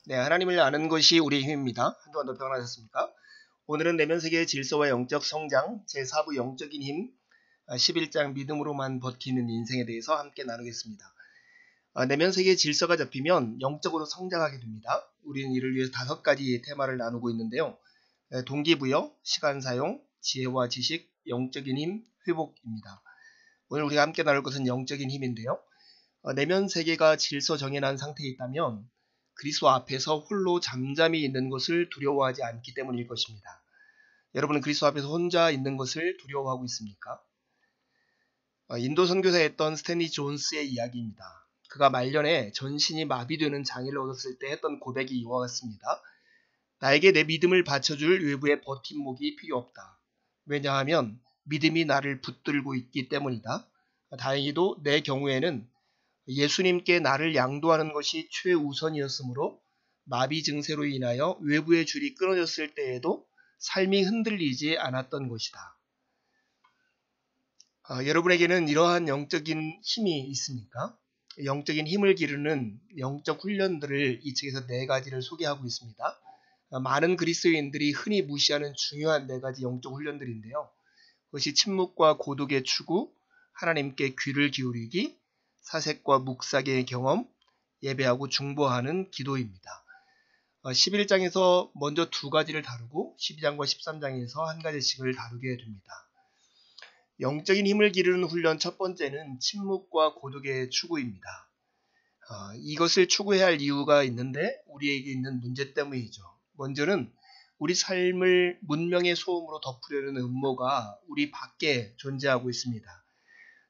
네, 하나님을 아는 것이 우리의 힘입니다. 한동안 더 평안하셨습니까? 오늘은 내면 세계의 질서와 영적 성장 제4부 영적인 힘 11장 믿음으로만 버티는 인생에 대해서 함께 나누겠습니다. 내면 세계의 질서가 잡히면 영적으로 성장하게 됩니다. 우리는 이를 위해서 5가지 테마를 나누고 있는데요. 동기부여, 시간사용, 지혜와 지식, 영적인 힘, 회복입니다. 오늘 우리가 함께 나눌 것은 영적인 힘인데요. 내면 세계가 질서 정연한 상태에 있다면 그리스도 앞에서 홀로 잠잠히 있는 것을 두려워하지 않기 때문일 것입니다. 여러분은 그리스도 앞에서 혼자 있는 것을 두려워하고 있습니까? 인도 선교사였던 스탠리 존스의 이야기입니다. 그가 말년에 전신이 마비되는 장애를 얻었을 때 했던 고백이 이와 같습니다. 나에게 내 믿음을 받쳐줄 외부의 버팀목이 필요 없다. 왜냐하면 믿음이 나를 붙들고 있기 때문이다. 다행히도 내 경우에는 예수님께 나를 양도하는 것이 최우선이었으므로 마비 증세로 인하여 외부의 줄이 끊어졌을 때에도 삶이 흔들리지 않았던 것이다. 여러분에게는 이러한 영적인 힘이 있습니까? 영적인 힘을 기르는 영적 훈련들을 이 책에서 4가지를 소개하고 있습니다. 많은 그리스도인들이 흔히 무시하는 중요한 4가지 영적 훈련들인데요. 그것이 침묵과 고독의 추구, 하나님께 귀를 기울이기, 사색과 묵삭의 경험, 예배하고 중보하는 기도입니다. 11장에서 먼저 2가지를 다루고 12장과 13장에서 1가지씩을 다루게 됩니다. 영적인 힘을 기르는 훈련 첫 번째는 침묵과 고독의 추구입니다. 이것을 추구해야 할 이유가 있는데 우리에게 있는 문제 때문이죠. 먼저는 우리 삶을 문명의 소음으로 덮으려는 음모가 우리 밖에 존재하고 있습니다.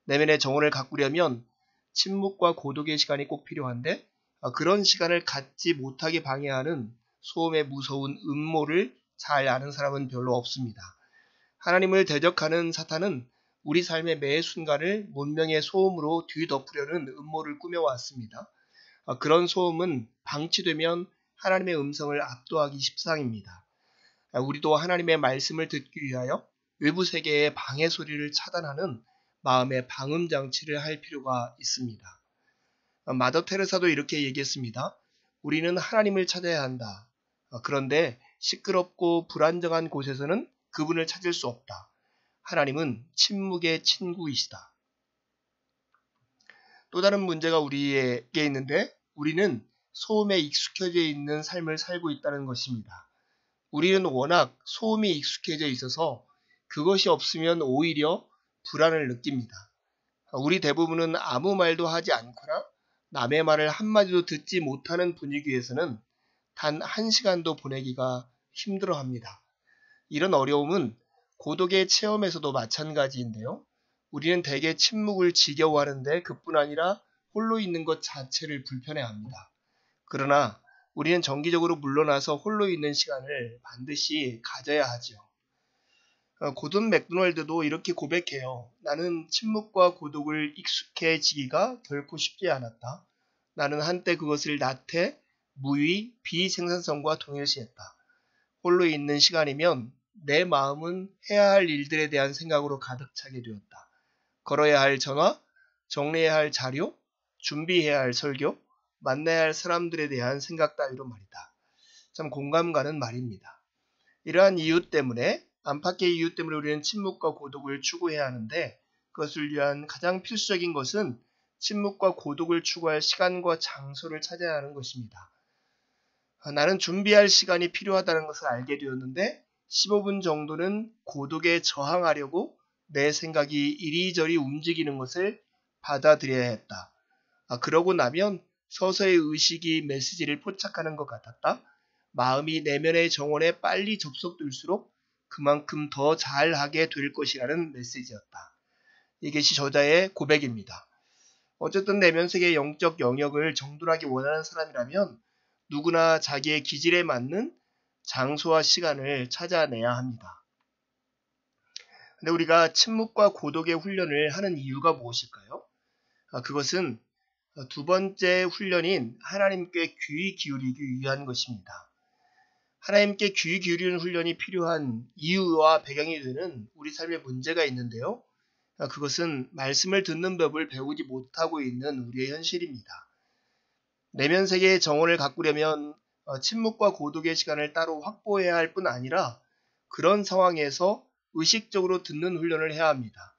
내면의 정원을 가꾸려면 침묵과 고독의 시간이 꼭 필요한데 그런 시간을 갖지 못하게 방해하는 소음의 무서운 음모를 잘 아는 사람은 별로 없습니다. 하나님을 대적하는 사탄은 우리 삶의 매 순간을 문명의 소음으로 뒤덮으려는 음모를 꾸며왔습니다. 그런 소음은 방치되면 하나님의 음성을 압도하기 십상입니다. 우리도 하나님의 말씀을 듣기 위하여 외부 세계의 방해 소리를 차단하는 마음의 방음 장치를 할 필요가 있습니다. 마더 테레사도 이렇게 얘기했습니다. 우리는 하나님을 찾아야 한다. 그런데 시끄럽고 불안정한 곳에서는 그분을 찾을 수 없다. 하나님은 침묵의 친구이시다. 또 다른 문제가 우리에게 있는데 우리는 소음에 익숙해져 있는 삶을 살고 있다는 것입니다. 우리는 워낙 소음이 익숙해져 있어서 그것이 없으면 오히려 불안을 느낍니다. 우리 대부분은 아무 말도 하지 않거나 남의 말을 한마디도 듣지 못하는 분위기에서는 단 1시간도 보내기가 힘들어합니다. 이런 어려움은 고독의 체험에서도 마찬가지인데요. 우리는 대개 침묵을 지겨워하는데 그뿐 아니라 홀로 있는 것 자체를 불편해합니다. 그러나 우리는 정기적으로 물러나서 홀로 있는 시간을 반드시 가져야 하죠. 고든 맥도널드도 이렇게 고백해요. 나는 침묵과 고독을 익숙해지기가 결코 쉽지 않았다. 나는 한때 그것을 나태, 무의, 비생산성과 동일시했다. 홀로 있는 시간이면 내 마음은 해야 할 일들에 대한 생각으로 가득 차게 되었다. 걸어야 할 전화, 정리해야 할 자료, 준비해야 할 설교, 만나야 할 사람들에 대한 생각 따위로 말이다. 참 공감 가는 말입니다. 이러한 이유 때문에 안팎의 이유 때문에 우리는 침묵과 고독을 추구해야 하는데 그것을 위한 가장 필수적인 것은 침묵과 고독을 추구할 시간과 장소를 찾아야 하는 것입니다. 나는 준비할 시간이 필요하다는 것을 알게 되었는데 15분 정도는 고독에 저항하려고 내 생각이 이리저리 움직이는 것을 받아들여야 했다. 그러고 나면 서서히 의식이 메시지를 포착하는 것 같았다. 마음이 내면의 정원에 빨리 접속될수록 그만큼 더 잘하게 될 것이라는 메시지였다. 이것이 저자의 고백입니다. 어쨌든 내면 세계의 영적 영역을 정돈하기 원하는 사람이라면 누구나 자기의 기질에 맞는 장소와 시간을 찾아내야 합니다. 근데 우리가 침묵과 고독의 훈련을 하는 이유가 무엇일까요? 그것은 2번째 훈련인 하나님께 귀 기울이기 위한 것입니다. 하나님께 귀 기울이는 훈련이 필요한 이유와 배경이 되는 우리 삶의 문제가 있는데요. 그것은 말씀을 듣는 법을 배우지 못하고 있는 우리의 현실입니다. 내면 세계의 정원을 가꾸려면 침묵과 고독의 시간을 따로 확보해야 할 뿐 아니라 그런 상황에서 의식적으로 듣는 훈련을 해야 합니다.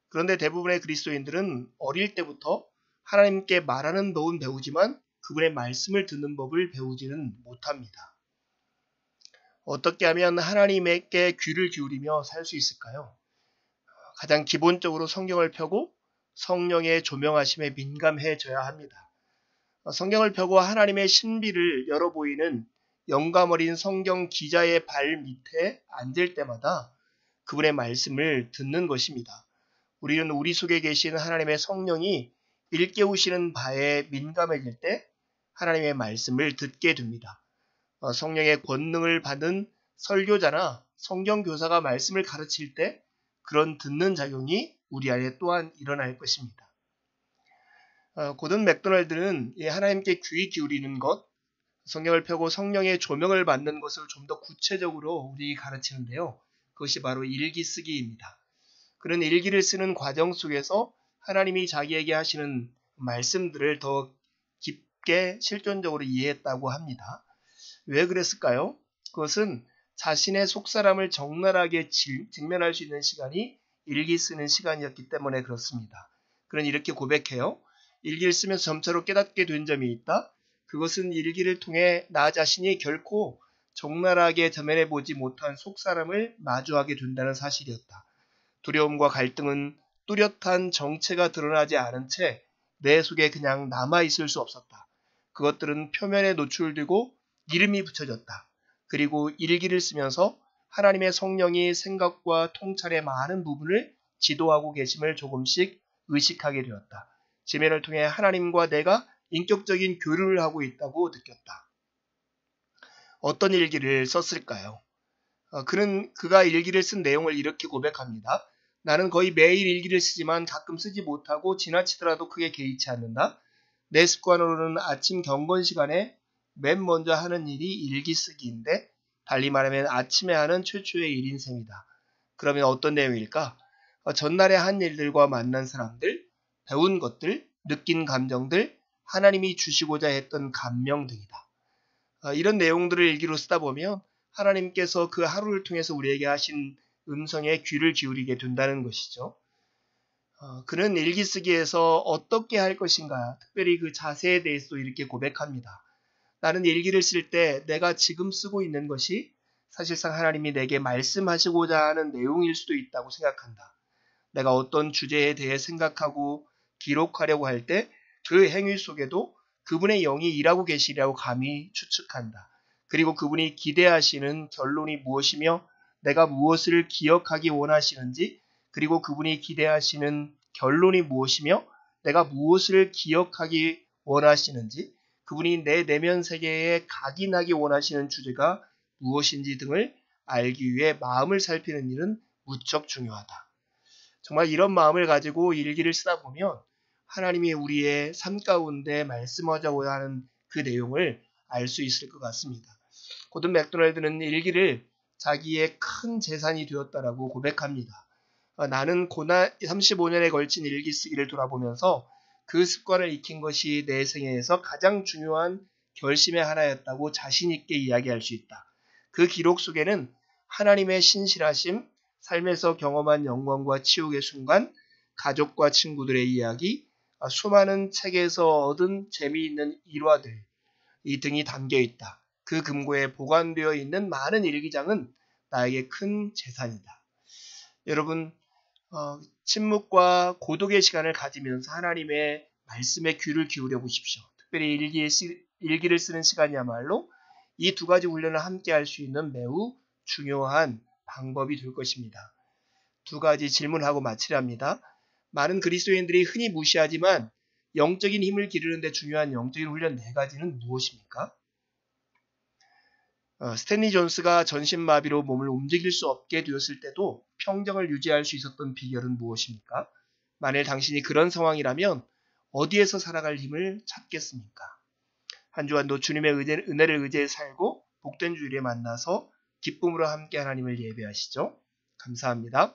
그런데 대부분의 그리스도인들은 어릴 때부터 하나님께 말하는 법은 배우지만 그분의 말씀을 듣는 법을 배우지는 못합니다. 어떻게 하면 하나님께 귀를 기울이며 살 수 있을까요? 가장 기본적으로 성경을 펴고 성령의 조명하심에 민감해져야 합니다. 성경을 펴고 하나님의 신비를 열어 보이는 영감 어린 성경 기자의 발 밑에 앉을 때마다 그분의 말씀을 듣는 것입니다. 우리는 우리 속에 계신 하나님의 성령이 일깨우시는 바에 민감해질 때 하나님의 말씀을 듣게 됩니다. 성령의 권능을 받은 설교자나 성경교사가 말씀을 가르칠 때 그런 듣는 작용이 우리 안에 또한 일어날 것입니다. 고든 맥도날드는 하나님께 귀 기울이는 것, 성경을 펴고 성령의 조명을 받는 것을 좀 더 구체적으로 우리에게 가르치는데요. 그것이 바로 일기 쓰기입니다. 그런 일기를 쓰는 과정 속에서 하나님이 자기에게 하시는 말씀들을 더 깊게 실존적으로 이해했다고 합니다. 왜 그랬을까요? 그것은 자신의 속사람을 적나라하게 직면할 수 있는 시간이 일기 쓰는 시간이었기 때문에 그렇습니다. 그는 이렇게 고백해요. 일기를 쓰면서 점차로 깨닫게 된 점이 있다. 그것은 일기를 통해 나 자신이 결코 적나라하게 전면해 보지 못한 속사람을 마주하게 된다는 사실이었다. 두려움과 갈등은 뚜렷한 정체가 드러나지 않은 채 내 속에 그냥 남아있을 수 없었다. 그것들은 표면에 노출되고 이름이 붙여졌다. 그리고 일기를 쓰면서 하나님의 성령이 생각과 통찰의 많은 부분을 지도하고 계심을 조금씩 의식하게 되었다. 지면을 통해 하나님과 내가 인격적인 교류를 하고 있다고 느꼈다. 어떤 일기를 썼을까요? 그가 일기를 쓴 내용을 이렇게 고백합니다. 나는 거의 매일 일기를 쓰지만 가끔 쓰지 못하고 지나치더라도 크게 개의치 않는다. 내 습관으로는 아침 경건 시간에 맨 먼저 하는 일이 일기 쓰기인데 달리 말하면 아침에 하는 최초의 일인 셈이다. 그러면 어떤 내용일까? 전날에 한 일들과 만난 사람들, 배운 것들, 느낀 감정들, 하나님이 주시고자 했던 감명 등이다. 이런 내용들을 일기로 쓰다 보면 하나님께서 그 하루를 통해서 우리에게 하신 음성에 귀를 기울이게 된다는 것이죠. 그는 일기 쓰기에서 어떻게 할 것인가, 특별히 그 자세에 대해서도 이렇게 고백합니다. 나는 일기를 쓸 때 내가 지금 쓰고 있는 것이 사실상 하나님이 내게 말씀하시고자 하는 내용일 수도 있다고 생각한다. 내가 어떤 주제에 대해 생각하고 기록하려고 할 때 그 행위 속에도 그분의 영이 일하고 계시리라고 감히 추측한다. 그리고 그분이 기대하시는 결론이 무엇이며 내가 무엇을 기억하기 원하시는지, 그리고 그분이 기대하시는 결론이 무엇이며 내가 무엇을 기억하기 원하시는지, 그분이 내 내면 세계에 각인하기 원하시는 주제가 무엇인지 등을 알기 위해 마음을 살피는 일은 무척 중요하다. 정말 이런 마음을 가지고 일기를 쓰다 보면 하나님이 우리의 삶 가운데 말씀하자고 하는 그 내용을 알 수 있을 것 같습니다. 고든 맥도날드는 일기를 자기의 큰 재산이 되었다라고 고백합니다. 나는 고난 35년에 걸친 일기 쓰기를 돌아보면서 그 습관을 익힌 것이 내 생애에서 가장 중요한 결심의 하나였다고 자신 있게 이야기할 수 있다. 그 기록 속에는 하나님의 신실하심, 삶에서 경험한 영광과 치욕의 순간, 가족과 친구들의 이야기, 수많은 책에서 얻은 재미있는 일화들 이 등이 담겨 있다. 그 금고에 보관되어 있는 많은 일기장은 나에게 큰 재산이다. 여러분, 침묵과 고독의 시간을 가지면서 하나님의 말씀에 귀를 기울여 보십시오. 특별히 일기를 쓰는 시간이야말로 이 두 가지 훈련을 함께 할 수 있는 매우 중요한 방법이 될 것입니다. 두 가지 질문하고 마치려 합니다. 많은 그리스도인들이 흔히 무시하지만 영적인 힘을 기르는 데 중요한 영적인 훈련 네 가지는 무엇입니까? 스탠리 존스가 전신마비로 몸을 움직일 수 없게 되었을 때도 평정을 유지할 수 있었던 비결은 무엇입니까? 만일 당신이 그런 상황이라면 어디에서 살아갈 힘을 찾겠습니까? 한 주간도 주님의 은혜를 의지해 살고 복된 주일에 만나서 기쁨으로 함께 하나님을 예배하시죠. 감사합니다.